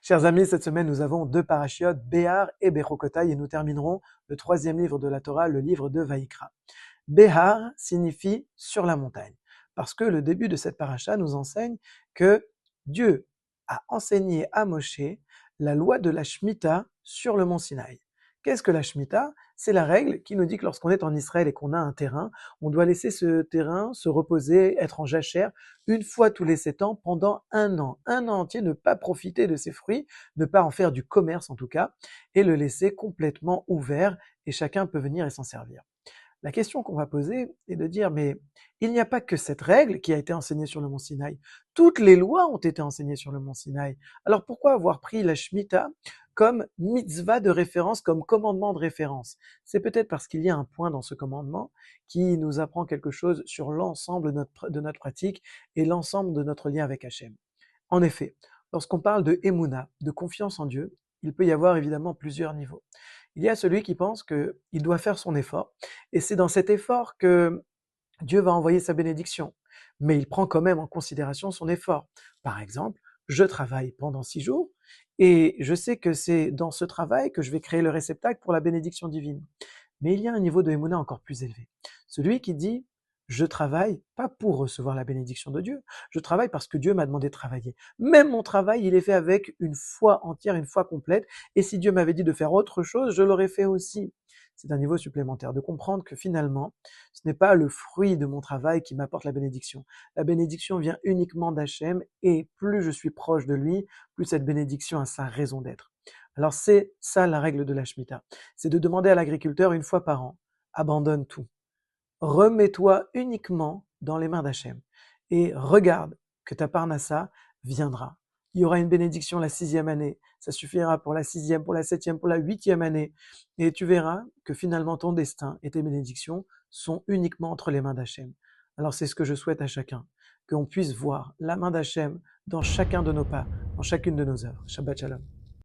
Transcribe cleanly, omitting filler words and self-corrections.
Chers amis, cette semaine, nous avons deux parachiotes, Béhar et Bechokotai, et nous terminerons le troisième livre de la Torah, le livre de Vaïkra. Béhar signifie sur la montagne, parce que le début de cette paracha nous enseigne que Dieu a enseigné à Moshe la loi de la Shemitah sur le mont Sinaï. Qu'est-ce que la Shemitah? C'est la règle qui nous dit que lorsqu'on est en Israël et qu'on a un terrain, on doit laisser ce terrain se reposer, être en jachère, une fois tous les 7 ans pendant un an. Un an entier, ne pas profiter de ses fruits, ne pas en faire du commerce en tout cas, et le laisser complètement ouvert et chacun peut venir et s'en servir. La question qu'on va poser est de dire, mais il n'y a pas que cette règle qui a été enseignée sur le mont Sinaï. Toutes les lois ont été enseignées sur le mont Sinaï. Alors pourquoi avoir pris la Shemitah comme mitzvah de référence, comme commandement de référence? C'est peut-être parce qu'il y a un point dans ce commandement qui nous apprend quelque chose sur l'ensemble de notre pratique et l'ensemble de notre lien avec Hachem. En effet, lorsqu'on parle de Emouna, de confiance en Dieu, il peut y avoir évidemment plusieurs niveaux. Il y a celui qui pense qu'il doit faire son effort, et c'est dans cet effort que Dieu va envoyer sa bénédiction. Mais il prend quand même en considération son effort. Par exemple, je travaille pendant 6 jours, et je sais que c'est dans ce travail que je vais créer le réceptacle pour la bénédiction divine. Mais il y a un niveau de Emouna encore plus élevé. Celui qui dit, je travaille pas pour recevoir la bénédiction de Dieu, je travaille parce que Dieu m'a demandé de travailler. Même mon travail, il est fait avec une foi entière, une foi complète, et si Dieu m'avait dit de faire autre chose, je l'aurais fait aussi. C'est un niveau supplémentaire, de comprendre que finalement, ce n'est pas le fruit de mon travail qui m'apporte la bénédiction. La bénédiction vient uniquement d'Hachem, et plus je suis proche de lui, plus cette bénédiction a sa raison d'être. Alors c'est ça la règle de la Shemitah, c'est de demander à l'agriculteur une fois par an, abandonne tout, remets-toi uniquement dans les mains d'Hachem et regarde que ta parnassa viendra. Il y aura une bénédiction la 6e année, ça suffira pour la 6e, pour la 7e, pour la 8e année, et tu verras que finalement ton destin et tes bénédictions sont uniquement entre les mains d'Hachem. Alors c'est ce que je souhaite à chacun, qu'on puisse voir la main d'Hachem dans chacun de nos pas, dans chacune de nos œuvres. Shabbat Shalom.